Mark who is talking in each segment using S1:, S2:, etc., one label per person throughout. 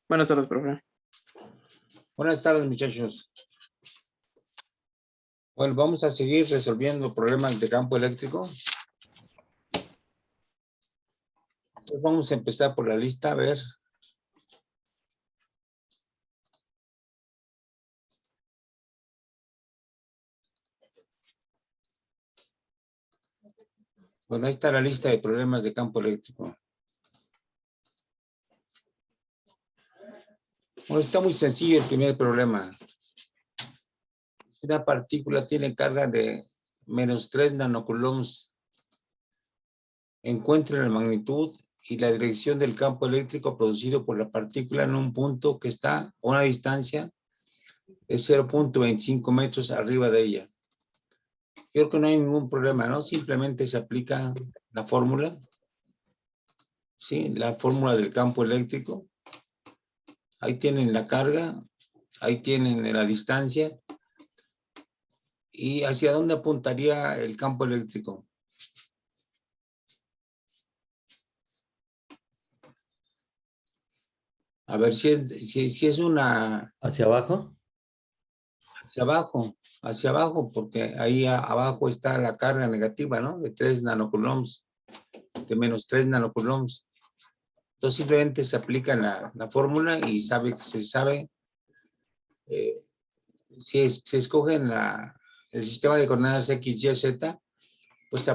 S1: Buenas tardes, profe.
S2: Buenas tardes, muchachos. Bueno, vamos a seguir resolviendo problemas de campo eléctrico. Entonces vamos a empezar por la lista, a ver. Bueno, ahí está la lista de problemas de campo eléctrico. Bueno, está muy sencillo el primer problema. Una partícula tiene carga de -3 nanocoulombs. Encuentre la magnitud y la dirección del campo eléctrico producido por la partícula en un punto que está a una distancia de 0.25 metros arriba de ella. Creo que no hay ningún problema, ¿no? Simplemente se aplica la fórmula, ¿sí? La fórmula del campo eléctrico. Ahí tienen la carga, ahí tienen la distancia. ¿Y hacia dónde apuntaría el campo eléctrico? A ver si es una...
S3: ¿Hacia abajo?
S2: Hacia abajo, porque ahí abajo está la carga negativa, ¿no? De 3 nanocoulombs, de -3 nanocoulombs. Entonces simplemente se aplica la fórmula y se sabe, si escogen el sistema de coordenadas X, Y, Z, pues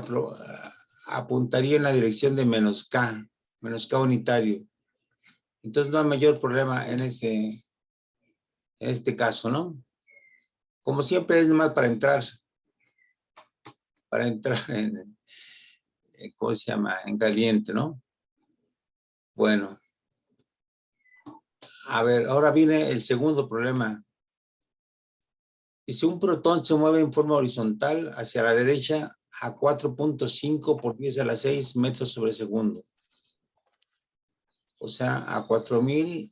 S2: apuntaría en la dirección de -K unitario. Entonces no hay mayor problema en este caso, ¿no? Como siempre es nomás para entrar en, ¿cómo se llama? En caliente, ¿no? Bueno. A ver, ahora viene el segundo problema. Dice, un protón se mueve en forma horizontal hacia la derecha a 4.5 por 10⁶ metros sobre segundo. O sea, a 4,000,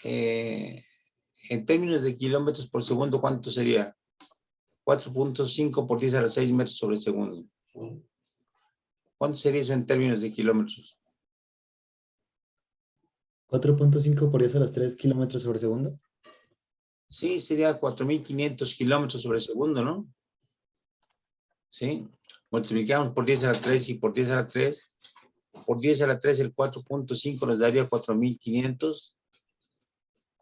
S2: en términos de kilómetros por segundo, ¿cuánto sería? 4.5 por 10⁶ metros sobre segundo. ¿Cuánto sería eso en términos de kilómetros?
S3: 4.5 por 10⁻³ kilómetros sobre segundo.
S2: Sí, sería 4,500 kilómetros sobre segundo, ¿no? Sí. Multiplicamos por 10⁻³ y por 10⁻³. Por 10⁻³ el 4.5 nos daría 4,500.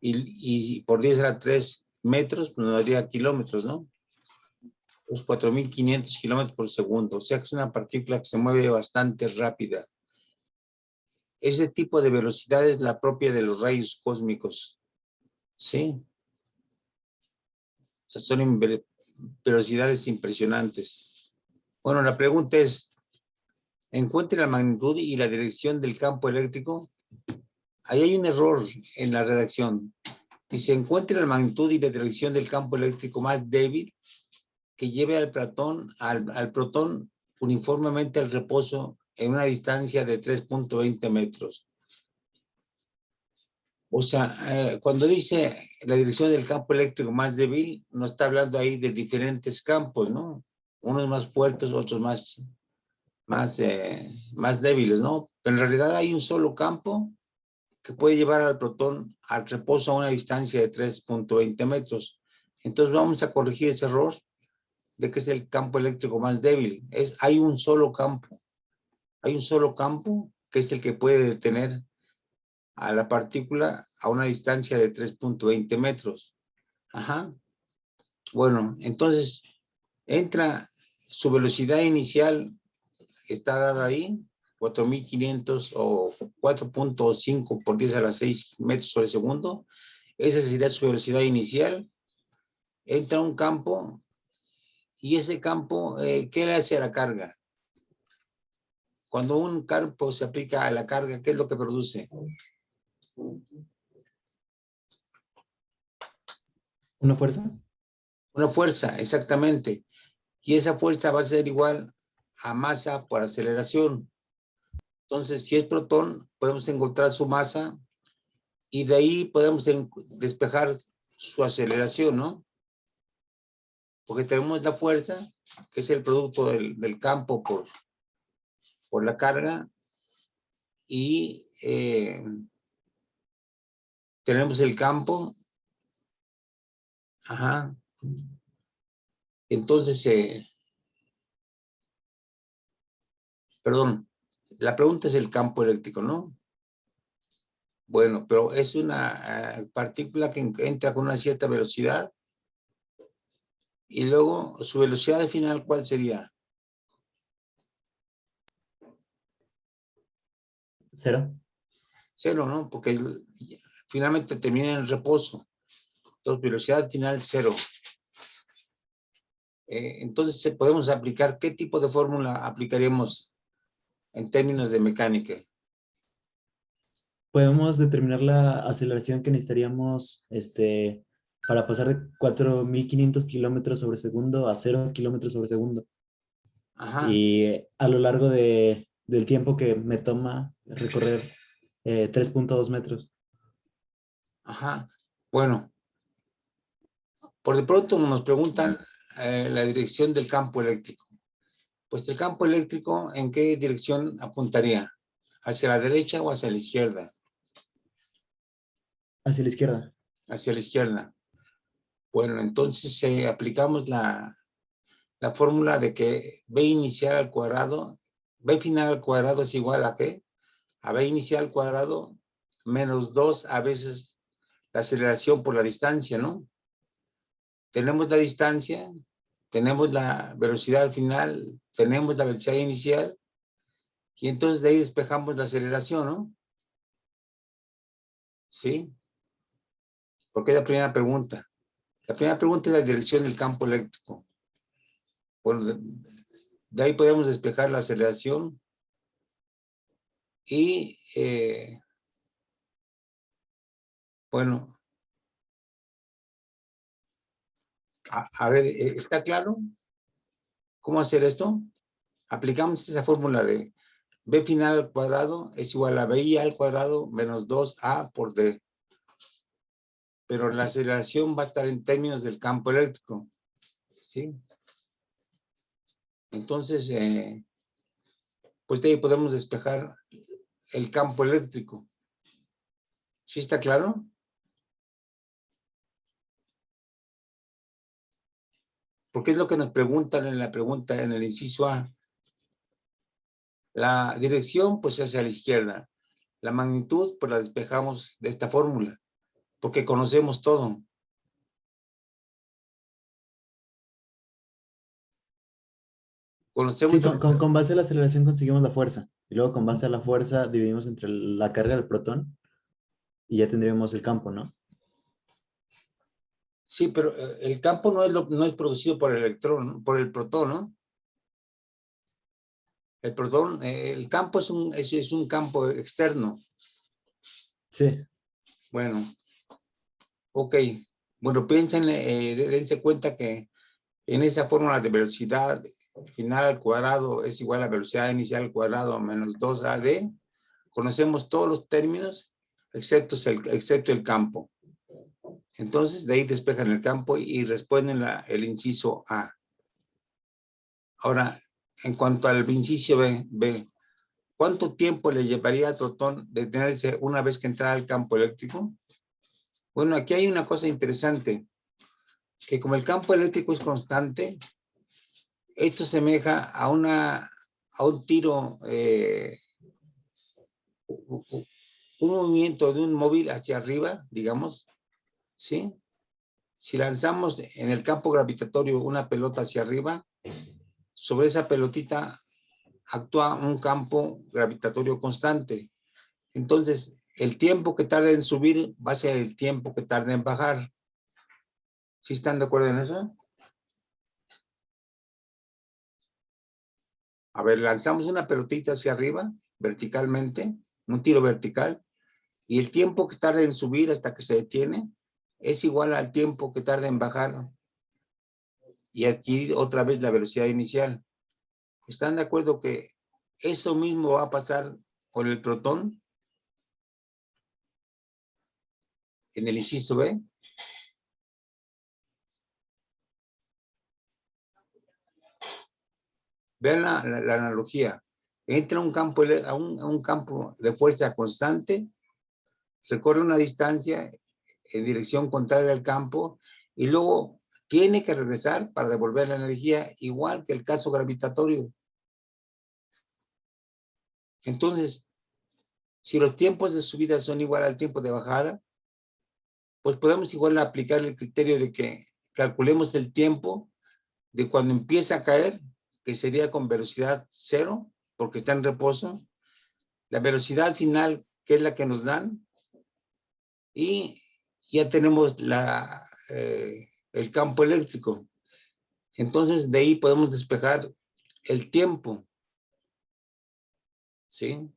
S2: Y por 10⁻³ metros pues nos daría kilómetros, ¿no? Pues 4,500 kilómetros por segundo. O sea que es una partícula que se mueve bastante rápida. Ese tipo de velocidad es la propia de los rayos cósmicos. ¿Sí? O sea, son velocidades impresionantes. Bueno, la pregunta es, encuentre la magnitud y la dirección del campo eléctrico. Ahí hay un error en la redacción. Dice, encuentre la magnitud y la dirección del campo eléctrico más débil que lleve al protón uniformemente al reposo en una distancia de 3.20 metros. O sea, cuando dice la dirección del campo eléctrico más débil, no está hablando ahí de diferentes campos, ¿no? Unos más fuertes, otros más débiles, ¿no? Pero en realidad hay un solo campo que puede llevar al protón al reposo a una distancia de 3.20 metros. Entonces vamos a corregir ese error de que es el campo eléctrico más débil. Hay un solo campo que es el que puede detener a la partícula a una distancia de 3.20 metros. Ajá. Bueno, entonces entra su velocidad inicial, está dada ahí, 4,500 o 4.5 por 10⁻6 metros sobre segundo. Esa sería su velocidad inicial. Entra un campo y ese campo, ¿qué le hace a la carga? Cuando un campo se aplica a la carga, ¿qué es lo que produce?
S3: ¿Una fuerza?
S2: Una fuerza, exactamente. Y esa fuerza va a ser igual a masa por aceleración. Entonces, si es protón, podemos encontrar su masa y de ahí podemos despejar su aceleración, ¿no? Porque tenemos la fuerza, que es el producto del campo por la carga, y tenemos el campo. Ajá. Entonces, perdón, la pregunta es el campo eléctrico, ¿no? Bueno, pero es una partícula que entra con una cierta velocidad y luego su velocidad final, ¿cuál sería?
S3: Cero.
S2: Cero, ¿no? Porque finalmente termina en reposo. Entonces, velocidad final, cero. Entonces, podemos aplicar, ¿qué tipo de fórmula aplicaríamos en términos de mecánica?
S3: Podemos determinar la aceleración que necesitaríamos para pasar de 4.500 kilómetros sobre segundo a 0 kilómetros sobre segundo.
S2: Ajá,
S3: Y a lo largo del tiempo que me toma recorrer 3.2 metros.
S2: ajá. Bueno, por de pronto nos preguntan la dirección del campo eléctrico. Pues el campo eléctrico, ¿en qué dirección apuntaría? ¿Hacia la derecha o hacia la izquierda?
S3: Hacia la izquierda.
S2: Hacia la izquierda. Bueno, entonces aplicamos la fórmula de que B inicial al cuadrado, B final al cuadrado es igual a ¿qué? A B inicial al cuadrado menos 2 a veces la aceleración por la distancia, ¿no? Tenemos la distancia, tenemos la velocidad final, tenemos la velocidad inicial, y entonces de ahí despejamos la aceleración, ¿no? ¿Sí? Porque es la primera pregunta. La primera pregunta es la dirección del campo eléctrico. Bueno, de ahí podemos despejar la aceleración y, bueno, a ver, ¿está claro cómo hacer esto? Aplicamos esa fórmula de B final al cuadrado es igual a BI al cuadrado menos 2A por D. Pero la aceleración va a estar en términos del campo eléctrico, ¿sí? Entonces, pues de ahí podemos despejar el campo eléctrico. ¿Sí está claro? Porque es lo que nos preguntan en la pregunta, en el inciso A. La dirección, pues, hacia la izquierda. La magnitud, pues, la despejamos de esta fórmula, porque conocemos todo.
S3: Sí,
S2: Conocemos,
S3: con base a la aceleración conseguimos la fuerza. Y luego con base a la fuerza dividimos entre la carga del protón y ya tendríamos el campo, ¿no?
S2: sí, pero el campo no es producido por el electrón, ¿no? Por el protón, ¿no? El protón, el campo es un campo externo.
S3: Sí.
S2: Bueno, ok. Bueno, piensen, dense cuenta que en esa fórmula de velocidad final al cuadrado es igual a velocidad inicial al cuadrado menos 2AD. Conocemos todos los términos excepto el campo. Entonces, de ahí despejan el campo y responden el inciso A. Ahora, en cuanto al inciso B, ¿cuánto tiempo le llevaría al protón detenerse una vez que entrara al campo eléctrico? Bueno, aquí hay una cosa interesante, que como el campo eléctrico es constante, esto semeja a un tiro, un movimiento de un móvil hacia arriba, digamos, ¿sí? Si lanzamos en el campo gravitatorio una pelota hacia arriba, sobre esa pelotita actúa un campo gravitatorio constante. Entonces, el tiempo que tarda en subir va a ser el tiempo que tarda en bajar. ¿Sí están de acuerdo en eso? A ver, lanzamos una pelotita hacia arriba, verticalmente, un tiro vertical, y el tiempo que tarda en subir hasta que se detiene es igual al tiempo que tarda en bajar y adquirir otra vez la velocidad inicial. ¿Están de acuerdo que eso mismo va a pasar con el protón en el inciso B? Vean la analogía. Entra un campo, a un campo de fuerza constante recorre una distancia en dirección contraria al campo y luego tiene que regresar para devolver la energía, igual que el caso gravitatorio. Entonces, si los tiempos de subida son igual al tiempo de bajada, pues podemos igual aplicar el criterio de que calculemos el tiempo de cuando empieza a caer, que sería con velocidad cero, porque está en reposo, la velocidad final, que es la que nos dan, y ya tenemos el campo eléctrico. Entonces, de ahí podemos despejar el tiempo. ¿Sí?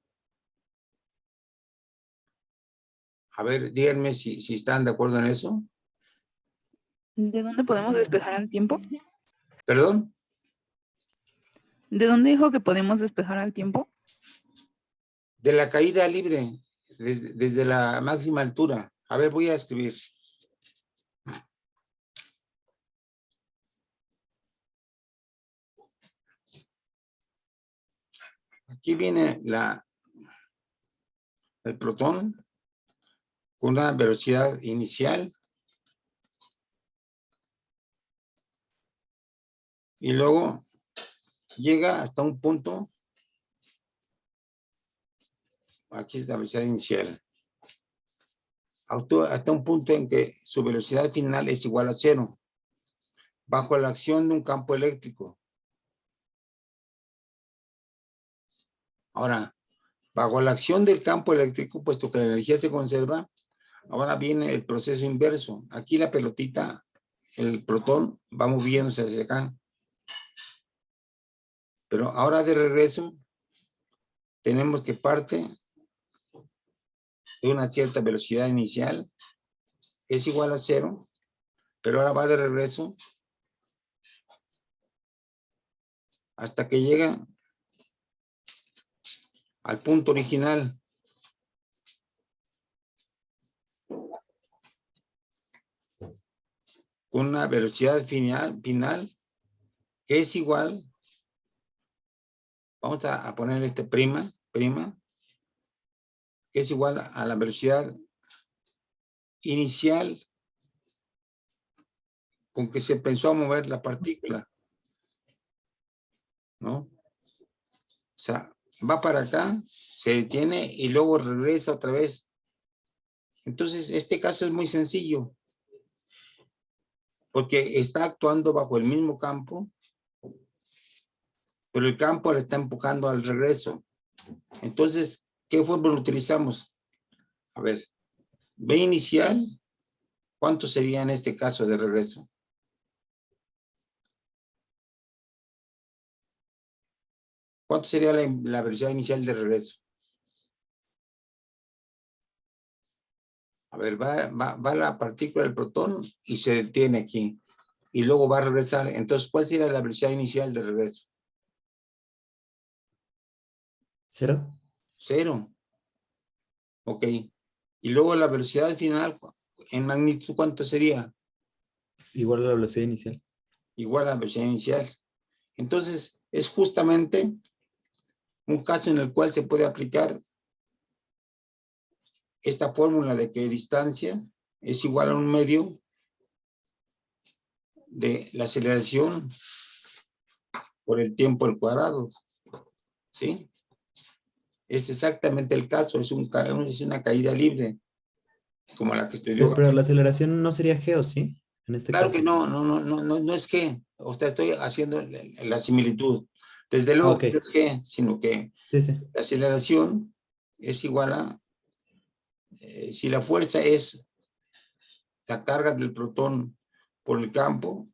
S2: A ver, díganme si están de acuerdo en eso.
S1: ¿De dónde podemos despejar al tiempo?
S2: ¿Perdón?
S1: ¿De dónde dijo que podemos despejar al tiempo?
S2: De la caída libre, desde la máxima altura. A ver, voy a escribir. Aquí viene el protón con una velocidad inicial y luego llega hasta un punto. Aquí es la velocidad inicial. Hasta un punto en que su velocidad final es igual a cero, bajo la acción de un campo eléctrico. Ahora, bajo la acción del campo eléctrico, puesto que la energía se conserva, ahora viene el proceso inverso. Aquí la pelotita, el protón, va moviéndose hacia acá. Pero ahora de regreso, tenemos que parte de una cierta velocidad inicial, es igual a cero, pero ahora va de regreso hasta que llega al punto original. Con una velocidad final que es igual, vamos a poner prima, que es igual a la velocidad inicial con que se pensó a mover la partícula, ¿no? O sea, va para acá, se detiene y luego regresa otra vez. Entonces, este caso es muy sencillo, porque está actuando bajo el mismo campo, pero el campo le está empujando al regreso. Entonces, ¿qué fórmula utilizamos? A ver, B inicial, ¿cuánto sería en este caso de regreso? ¿Cuánto sería la velocidad inicial de regreso? A ver, va la partícula del protón y se detiene aquí. Y luego va a regresar. Entonces, ¿cuál sería la velocidad inicial de regreso?
S3: ¿Cero?
S2: Cero. Ok. Y luego la velocidad final, en magnitud, ¿cuánto sería?
S3: Igual a la velocidad inicial.
S2: Igual a la velocidad inicial. Entonces, es justamente un caso en el cual se puede aplicar esta fórmula de que distancia es igual a un medio de la aceleración por el tiempo al cuadrado. ¿Sí? Es exactamente el caso, es una caída libre, como la que estudió.
S3: Pero la aceleración no sería G, ¿o sí? En este
S2: Claro
S3: caso.
S2: que no es que, o sea, estoy haciendo la similitud. Desde
S3: Ah,
S2: luego
S3: ok.
S2: que no es que, sino que
S3: Sí, sí.
S2: la aceleración es igual a, si la fuerza es la carga del protón por el campo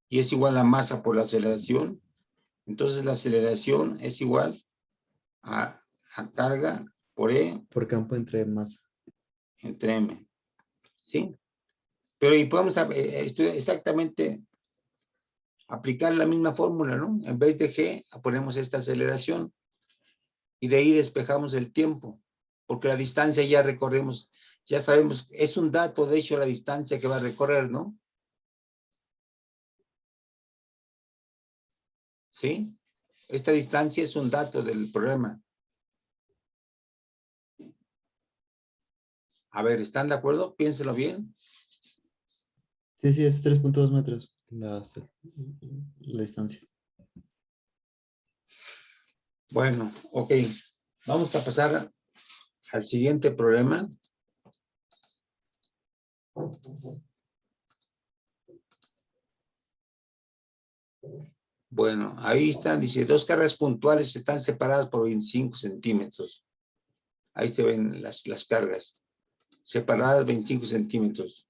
S2: y es igual a masa por la aceleración, entonces la aceleración es igual a carga por E
S3: Por campo entre masa.
S2: entre M. ¿Sí? Pero y podemos exactamente aplicar la misma fórmula, ¿no? En vez de G, ponemos esta aceleración y de ahí despejamos el tiempo, porque la distancia ya recorremos, ya sabemos, es un dato, de hecho, la distancia que va a recorrer, ¿no? ¿Sí? Esta distancia es un dato del problema. A ver, ¿están de acuerdo? Piénselo bien.
S3: Sí, sí, es 3.2 metros la distancia.
S2: Bueno, ok. Vamos a pasar al siguiente problema. Bueno, ahí están, dice, dos cargas puntuales están separadas por 25 centímetros. Ahí se ven las cargas, separadas 25 centímetros.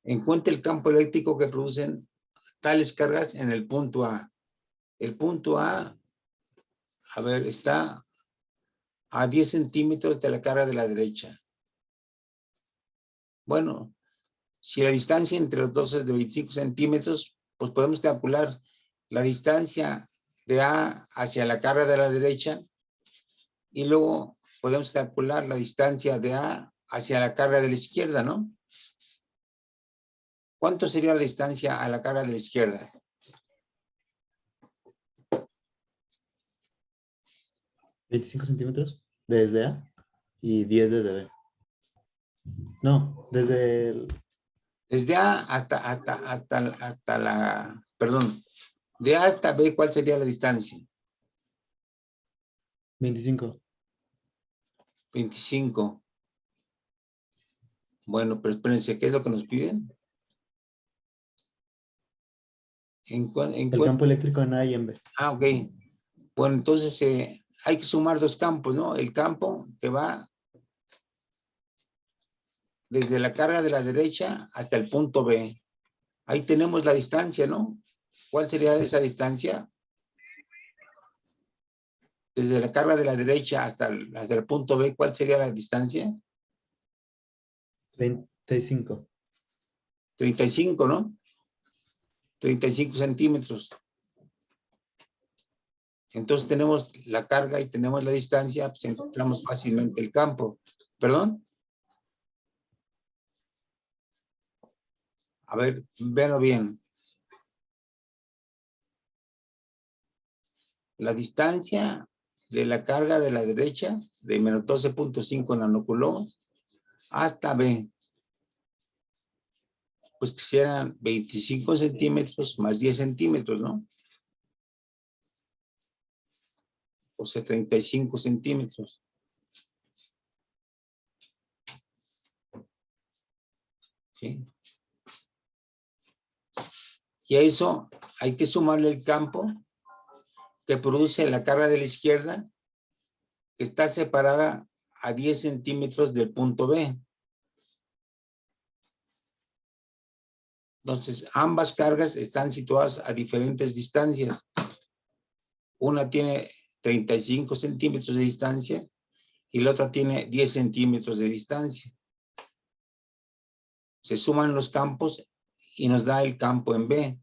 S2: Encuentra el campo eléctrico que producen tales cargas en el punto A. El punto A ver, está a 10 centímetros de la carga de la derecha. Bueno, si la distancia entre los dos es de 25 centímetros, pues podemos calcular la distancia de A hacia la carga de la derecha y luego podemos calcular la distancia de A hacia la carga de la izquierda, ¿no? ¿Cuánto sería la distancia a la carga de la izquierda?
S3: ¿25 centímetros desde A y 10 desde B? No, desde el
S2: Desde A perdón, de A hasta B, ¿cuál sería la distancia?
S3: 25.
S2: 25. Bueno, pero espérense, ¿qué es lo que nos piden?
S3: El campo eléctrico en A y en B.
S2: Ok. Bueno, entonces hay que sumar dos campos, ¿no? El campo que va desde la carga de la derecha hasta el punto B. Ahí tenemos la distancia, ¿no? ¿Cuál sería esa distancia? Desde la carga de la derecha hasta el punto B, ¿cuál sería la distancia?
S3: 35.
S2: 35, ¿no? 35 centímetros. Entonces tenemos la carga y tenemos la distancia, pues encontramos fácilmente el campo. ¿Perdón? A ver, véanlo bien. La distancia de la carga de la derecha, de menos 12.5 nanocoulombs, hasta B, pues quisieran 25 centímetros más 10 centímetros, ¿no? O sea, 35 centímetros. ¿Sí? Y a eso hay que sumarle el campo que produce la carga de la izquierda, que está separada a 10 centímetros del punto B. Entonces, ambas cargas están situadas a diferentes distancias. Una tiene 35 centímetros de distancia y la otra tiene 10 centímetros de distancia. Se suman los campos y nos da el campo en B.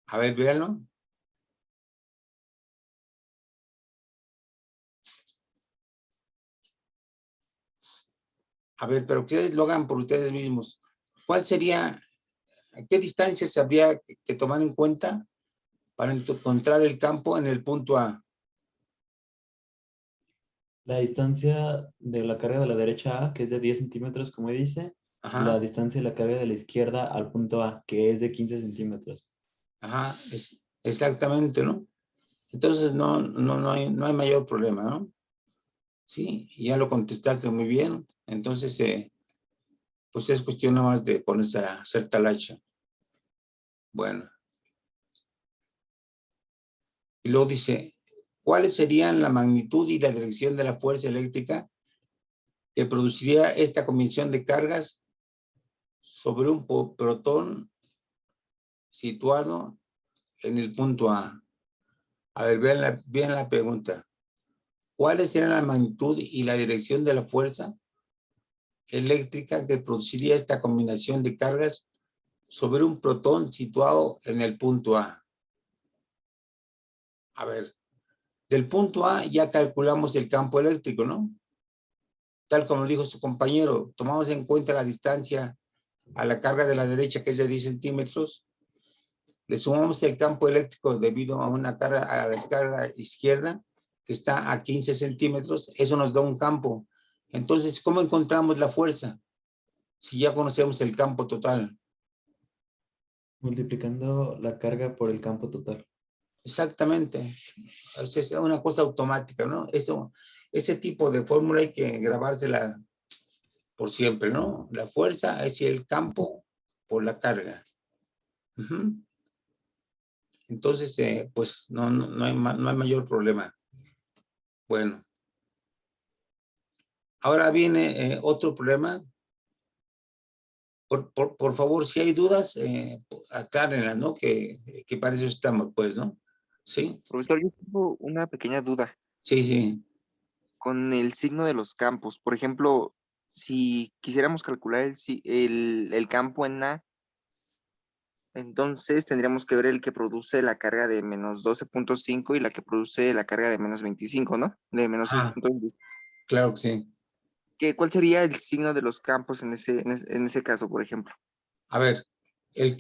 S2: A ver, véanlo. A ver, pero que ustedes lo hagan por ustedes mismos. ¿Cuál sería, qué distancias habría que tomar en cuenta para encontrar el campo en el punto A?
S3: La distancia de la carga de la derecha A, que es de 10 centímetros, como dice, y la
S2: Ajá,
S3: distancia de la carga de la izquierda al punto A, que es de 15 centímetros.
S2: ajá, exactamente, ¿no? Entonces no hay mayor problema, ¿no? Sí, ya lo contestaste muy bien. Entonces, pues es cuestión nada más de ponerse a hacer talacha. Bueno. Y luego dice, ¿cuáles serían la magnitud y la dirección de la fuerza eléctrica que produciría esta combinación de cargas sobre un protón situado en el punto A? A ver, vean la pregunta. ¿Cuáles serían la magnitud y la dirección de la fuerza eléctrica que produciría esta combinación de cargas sobre un protón situado en el punto A? A ver, del punto A ya calculamos el campo eléctrico, ¿no? Tal como dijo su compañero, tomamos en cuenta la distancia a la carga de la derecha, que es de 10 centímetros, le sumamos el campo eléctrico debido a una carga, a la carga izquierda, que está a 15 centímetros, eso nos da un campo. Entonces, ¿cómo encontramos la fuerza? Si ya conocemos el campo total.
S3: Multiplicando la carga por el campo total.
S2: Exactamente. O sea, es una cosa automática, ¿no? Ese tipo de fórmula hay que grabársela por siempre, ¿no? La fuerza es el campo por la carga. Ujú. Entonces, pues no hay mayor problema. Bueno, ahora viene otro problema. Por favor, si hay dudas, aclárenlas, ¿no? Que para eso estamos, pues, ¿no? Sí,
S4: Profesor, yo tengo una pequeña duda
S2: sí, sí.
S4: con el signo de los campos. Por ejemplo, si quisiéramos calcular el campo en A, entonces tendríamos que ver el que produce la carga de menos 12.5 y la que produce la carga de menos 25, ¿no? De menos
S2: Ah,
S4: 6.25.
S2: claro que sí.
S4: ¿Cuál sería el signo de los campos en ese caso, por ejemplo?
S2: A ver, el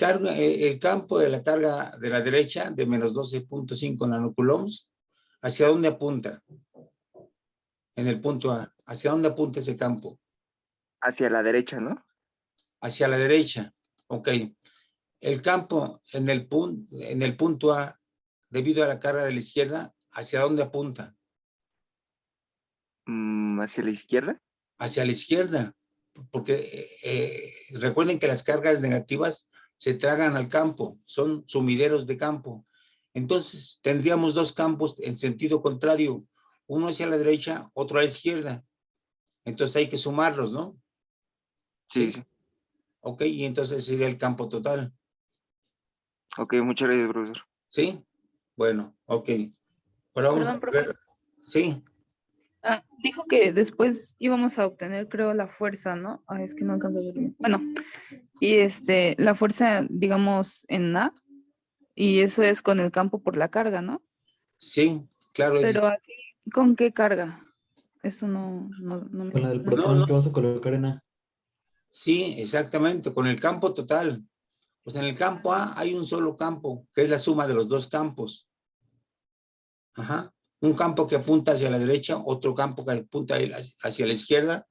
S2: campo de la carga de la derecha de menos 12.5 nanocoulombs, ¿hacia dónde apunta? En el punto A. ¿Hacia dónde apunta ese campo?
S4: Hacia la derecha, ¿no?
S2: Hacia la derecha. Ok. El campo en el punto A, debido a la carga de la izquierda, ¿hacia dónde apunta?
S4: Hacia la izquierda.
S2: Hacia la izquierda. Porque recuerden que las cargas negativas se tragan al campo, son sumideros de campo. Entonces tendríamos dos campos en sentido contrario, uno hacia la derecha, otro a la izquierda. Entonces hay que sumarlos, ¿no?
S4: Sí,
S2: Sí.
S4: sí.
S2: Ok, y entonces sería el campo total.
S4: Ok, muchas gracias, profesor.
S2: ¿Sí? Bueno, ok. Ahora vamos a
S1: Perdón, profe.
S2: ver. Sí,
S1: Dijo que después íbamos a obtener, creo, la fuerza, ¿no? Es que no alcanzo a ver bien. Bueno, y la fuerza, digamos, en A, y eso es con el campo por la carga, ¿no?
S2: sí, claro.
S1: Pero aquí, ¿con qué carga? Eso
S3: Con la del
S2: No,
S3: protón
S2: no,
S3: que vas a colocar en A.
S2: sí, exactamente, con el campo total. Pues en el campo A hay un solo campo, que es la suma de los dos campos. Ajá. Un campo que apunta hacia la derecha, otro campo que apunta hacia la izquierda,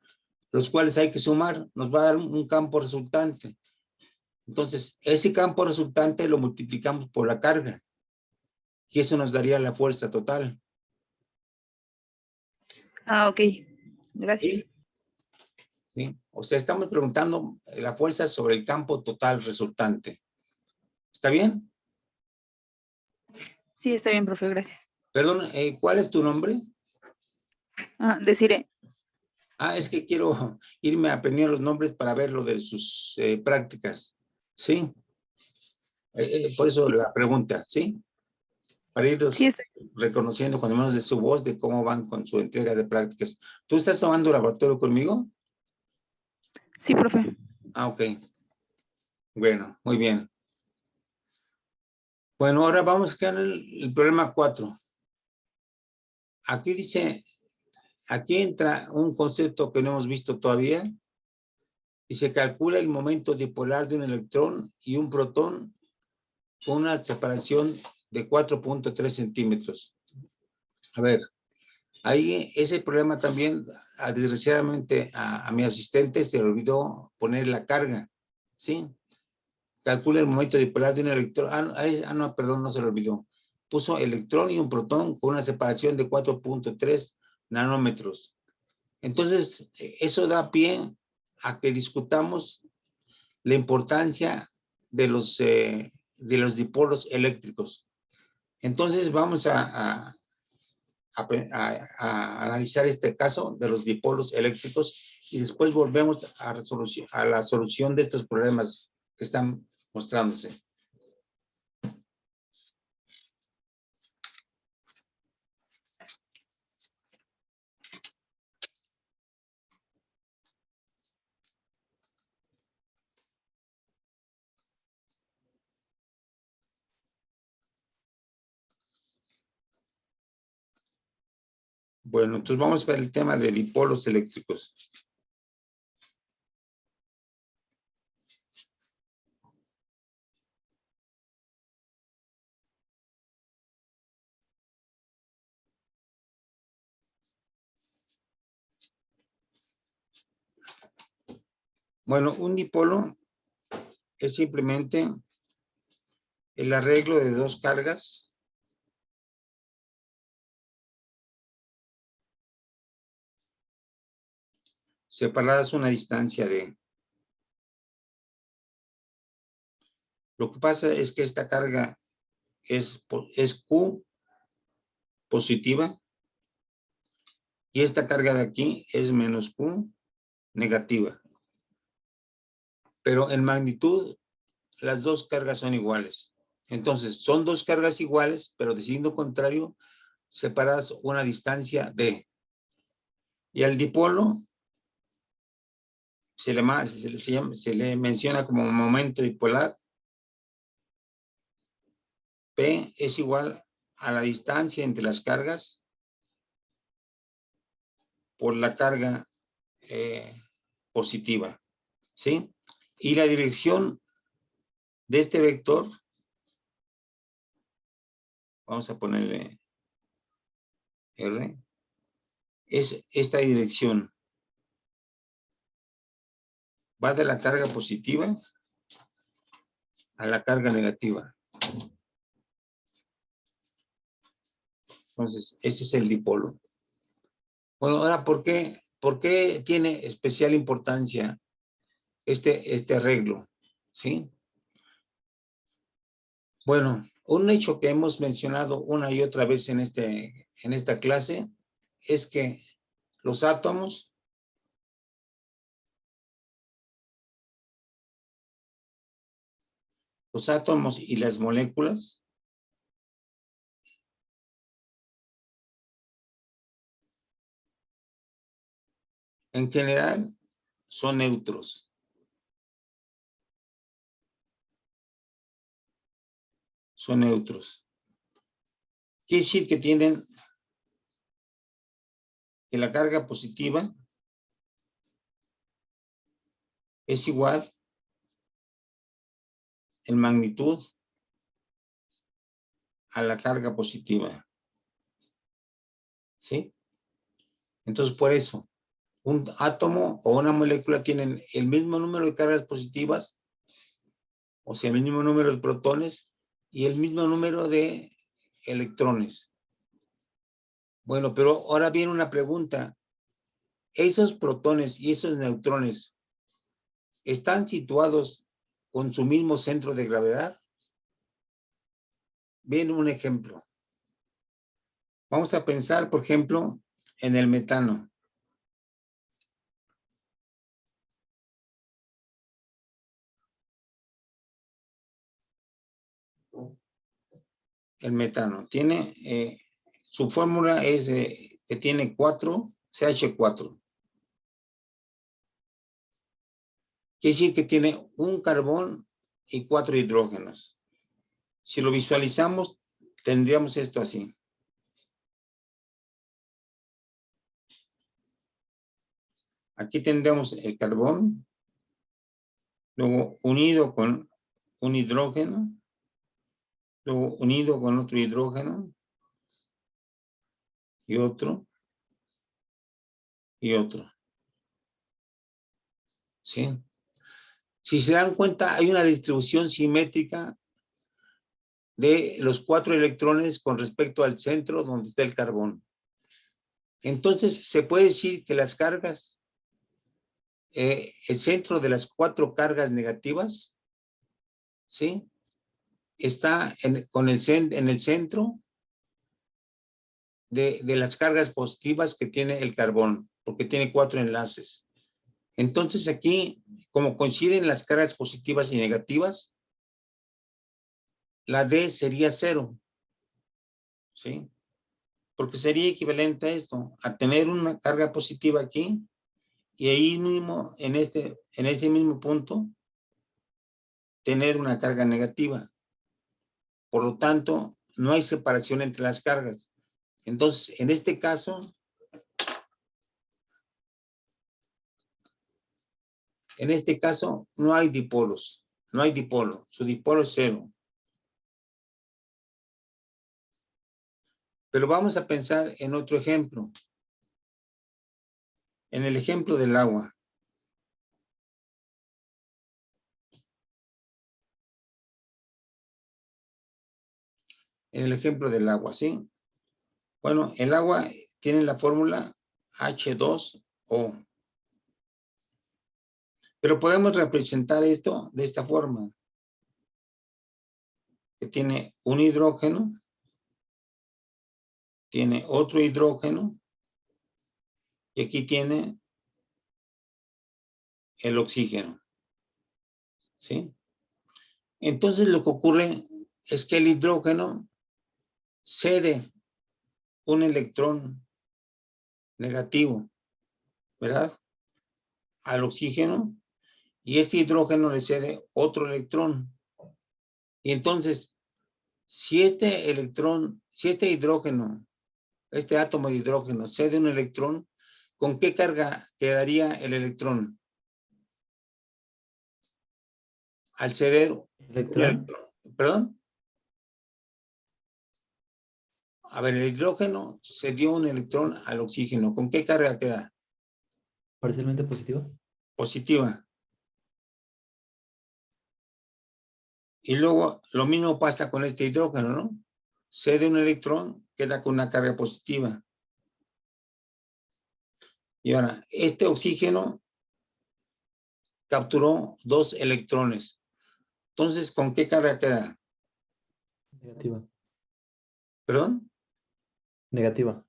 S2: los cuales hay que sumar, nos va a dar un campo resultante. Entonces, ese campo resultante lo multiplicamos por la carga y eso nos daría la fuerza total.
S1: Ok. Gracias.
S2: ¿Sí? ¿Sí? O sea, estamos preguntando la fuerza sobre el campo total resultante. ¿Está bien?
S1: Sí, está bien, profe, gracias.
S2: Perdón, ¿cuál es tu nombre?
S1: Deciré.
S2: Es que quiero irme aprendiendo los nombres para ver lo de sus prácticas. ¿Sí? Por eso
S1: Sí,
S2: la pregunta, ¿sí? Para
S1: sí,
S2: irlos
S1: está bien.
S2: reconociendo cuando menos de su voz de cómo van con su entrega de prácticas. ¿Tú estás tomando laboratorio conmigo?
S1: Sí, profe.
S2: Ok. Bueno, muy bien. Bueno, ahora vamos a quedar el problema 4. Aquí dice, aquí entra un concepto que no hemos visto todavía y se calcula el momento dipolar de un electrón y un protón con una separación de 4.3 centímetros. A ver, ahí ese problema también, desgraciadamente a mi asistente se le olvidó poner la carga, ¿sí? Calcula el momento dipolar de un electrón. No, perdón, no se le olvidó. Puso electrón y un protón con una separación de 4.3 nanómetros. Entonces, eso da pie a que discutamos la importancia de los dipolos eléctricos. Entonces, vamos a analizar este caso de los dipolos eléctricos y después volvemos a la solución de estos problemas que están mostrándose. Bueno, entonces vamos a ver el tema de dipolos eléctricos. Bueno, un dipolo es simplemente el arreglo de dos cargas separadas a una distancia de. Lo que pasa es que esta carga es Q positiva y esta carga de aquí es menos Q negativa. Pero en magnitud, las dos cargas son iguales. Entonces, son dos cargas iguales, pero de signo contrario, separadas una distancia d. Y al dipolo se le menciona como momento dipolar. P es igual a la distancia entre las cargas por la carga positiva, ¿sí? Y la dirección de este vector, vamos a ponerle R, es esta dirección. Va de la carga positiva a la carga negativa. Entonces, ese es el dipolo. Bueno, ahora, ¿por qué tiene especial importancia este arreglo? ¿Sí? Bueno, un hecho que hemos mencionado una y otra vez en esta clase es que los átomos y las moléculas en general son neutros. Son neutros. Quiere decir que tienen que la carga positiva es igual en magnitud a la carga positiva. ¿Sí? Entonces, por eso, un átomo o una molécula tienen el mismo número de cargas positivas, o sea, el mismo número de protones y el mismo número de electrones. Bueno, pero ahora viene una pregunta. ¿Esos protones y esos neutrones están situados con su mismo centro de gravedad? Bien, un ejemplo. Vamos a pensar, por ejemplo, en el metano. El metano tiene, su fórmula es que tiene 4 CH4. Quiere decir que tiene un carbón y 4 hidrógenos. Si lo visualizamos, tendríamos esto así. Aquí tendríamos el carbón, luego unido con un hidrógeno, luego unido con otro hidrógeno, y otro, y otro. ¿Sí? Si se dan cuenta, hay una distribución simétrica de los 4 electrones con respecto al centro donde está el carbón. Entonces, se puede decir que las cargas, el centro de las 4 cargas negativas, ¿sí? Está en el centro de las cargas positivas que tiene el carbón, porque tiene 4 enlaces. Entonces aquí, como coinciden las cargas positivas y negativas, la D sería 0, ¿sí? Porque sería equivalente a esto, a tener una carga positiva aquí y ahí mismo, en ese mismo punto, tener una carga negativa. Por lo tanto, no hay separación entre las cargas. Entonces, en este caso, no hay dipolos, no hay dipolo, su dipolo es 0. Pero vamos a pensar en otro ejemplo. En el ejemplo del agua. en el ejemplo del agua, ¿sí? Bueno, el agua tiene la fórmula H2O. Pero podemos representar esto de esta forma. Que tiene un hidrógeno, tiene otro hidrógeno, y aquí tiene el oxígeno. ¿Sí? Entonces lo que ocurre es que el hidrógeno cede un electrón negativo, ¿verdad? Al oxígeno, y este hidrógeno le cede otro electrón. Y entonces, si este electrón, si este hidrógeno, este átomo de hidrógeno cede un electrón, ¿con qué carga quedaría el electrón? Al ceder un
S3: Electrón.
S2: ¿Perdón? A ver, el hidrógeno cedió un electrón al oxígeno. ¿Con qué carga queda?
S3: Parcialmente positivo.
S2: Positiva. Y luego lo mismo pasa con este hidrógeno, ¿no? Cede un electrón, queda con una carga positiva. Y ahora, este oxígeno capturó 2 electrones. Entonces, ¿con qué carga queda?
S3: Negativa.
S2: ¿Perdón?
S3: Negativa.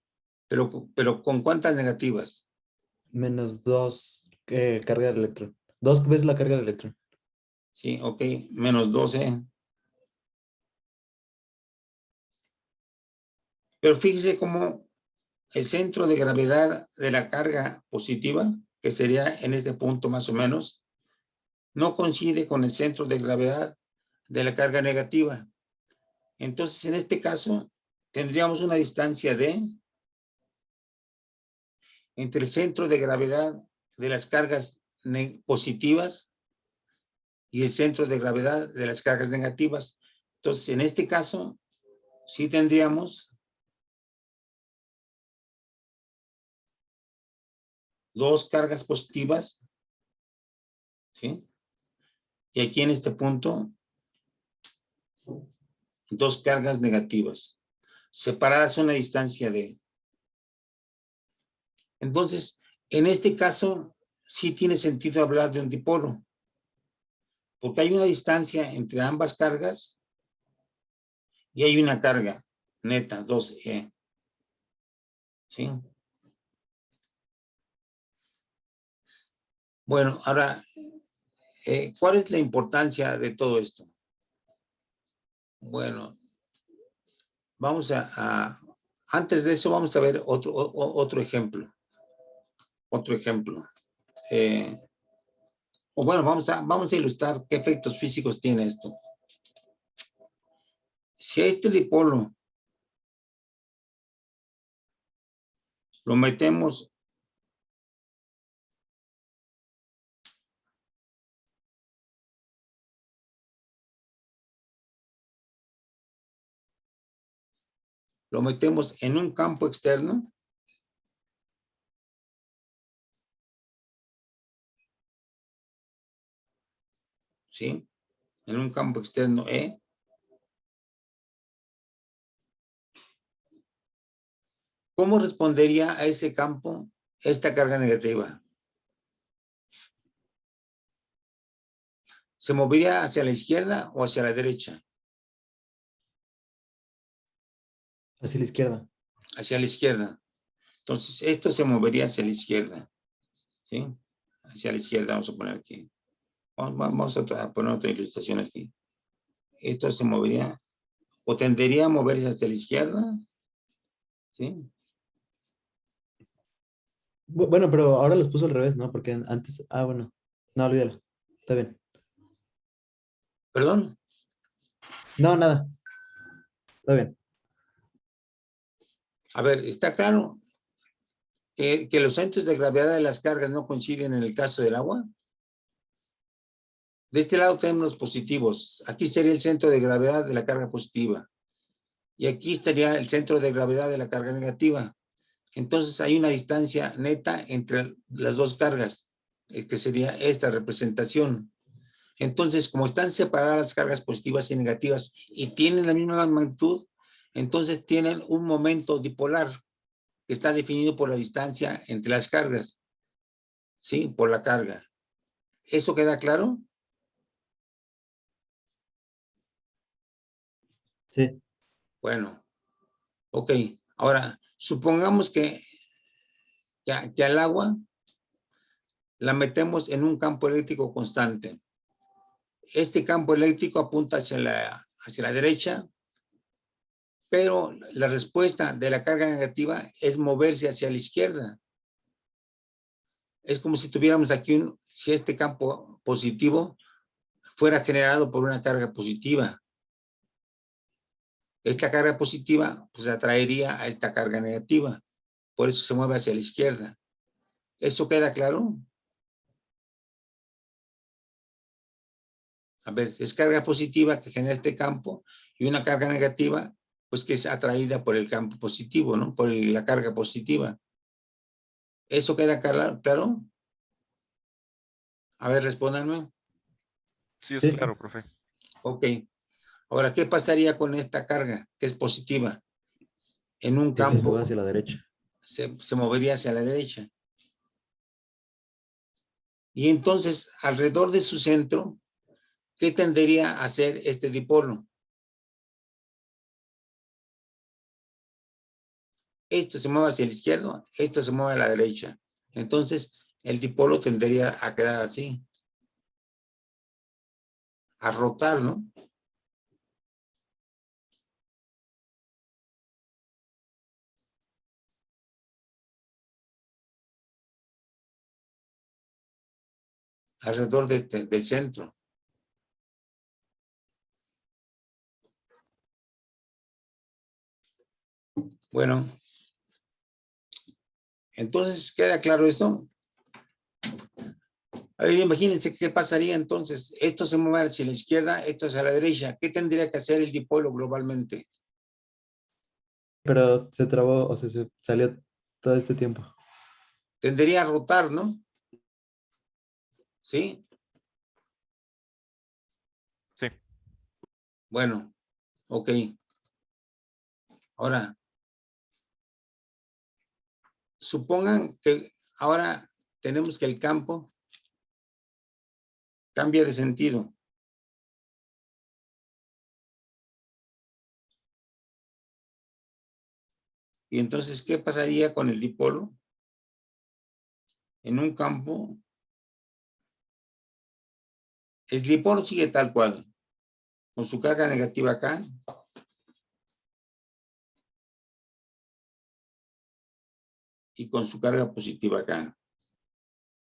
S2: Pero ¿con cuántas negativas?
S3: -2 carga del electrón. 2 veces la carga del electrón.
S2: Sí, ok, menos 12. Pero fíjese cómo el centro de gravedad de la carga positiva, que sería en este punto más o menos, no coincide con el centro de gravedad de la carga negativa. Entonces, en este caso, tendríamos una distancia entre el centro de gravedad de las cargas positivas y el centro de gravedad de las cargas negativas. Entonces, en este caso, sí tendríamos 2 cargas positivas, ¿sí? Y aquí en este punto, 2 cargas negativas, separadas a una distancia de. Entonces, en este caso, sí tiene sentido hablar de un dipolo, porque hay una distancia entre ambas cargas y hay una carga neta, 2E. ¿Sí? Bueno, ahora, ¿cuál es la importancia de todo esto? Bueno, vamos antes de eso vamos a ver otro ejemplo. Otro ejemplo. O bueno, vamos a ilustrar qué efectos físicos tiene esto. Si a este dipolo lo metemos en un campo externo, ¿sí? En un campo externo E, ¿cómo respondería a ese campo esta carga negativa? ¿Se movería hacia la izquierda o hacia la derecha?
S3: Hacia la izquierda.
S2: Hacia la izquierda. Entonces, esto se movería hacia la izquierda, ¿sí? Hacia la izquierda, vamos a poner aquí. Vamos a poner otra ilustración aquí. Esto se movería, o tendería a moverse hacia la izquierda, ¿sí?
S3: Bueno, pero ahora los puso al revés, ¿no? Porque antes. Ah, bueno. No, olvídalo. Está bien.
S2: ¿Perdón?
S3: No, nada. Está bien.
S2: A ver, está claro que los centros de gravedad de las cargas no coinciden en el caso del agua. De este lado tenemos los positivos. Aquí sería el centro de gravedad de la carga positiva. Y aquí estaría el centro de gravedad de la carga negativa. Entonces hay una distancia neta entre las dos cargas, que sería esta representación. Entonces, como están separadas las cargas positivas y negativas y tienen la misma magnitud, entonces tienen un momento dipolar que está definido por la distancia entre las cargas, ¿sí? Por la carga. ¿Eso queda claro?
S3: Sí,
S2: Bueno, ok. Ahora, supongamos que al agua la metemos en un campo eléctrico constante. Este campo eléctrico apunta hacia la derecha, pero la respuesta de la carga negativa es moverse hacia la izquierda. Es como si tuviéramos aquí, si este campo positivo fuera generado por una carga positiva. Esta carga positiva pues atraería a esta carga negativa. Por eso se mueve hacia la izquierda. ¿Eso queda claro? A ver, es carga positiva que genera este campo y una carga negativa pues que es atraída por el campo positivo, ¿no? Por la carga positiva. ¿Eso queda claro? A ver, respóndanme.
S5: Sí, es
S3: Sí.
S5: claro, profe.
S2: Ok. Ahora, ¿qué pasaría con esta carga que es positiva? En un
S3: que se mueve
S2: campo
S3: hacia la derecha.
S2: se movería hacia la derecha. Y entonces, alrededor de su centro, ¿qué tendería a hacer este dipolo? Esto se mueve hacia la izquierda, esto se mueve a la derecha. Entonces, el dipolo tendería a quedar así. A rotar, ¿no? Alrededor del centro. Bueno, entonces, ¿queda claro esto? A ver, imagínense qué pasaría entonces. Esto se mueve hacia la izquierda, esto hacia la derecha. ¿Qué tendría que hacer el dipolo globalmente?
S3: Pero se trabó, o sea, se salió todo este tiempo.
S2: Tendería a rotar, ¿no? ¿Sí?
S5: Sí.
S2: Bueno, ok. Ahora, supongan que ahora tenemos que el campo cambia de sentido. Y entonces, ¿qué pasaría con el dipolo? En un campo, el dipolo sigue tal cual, con su carga negativa acá. Y con su carga positiva acá.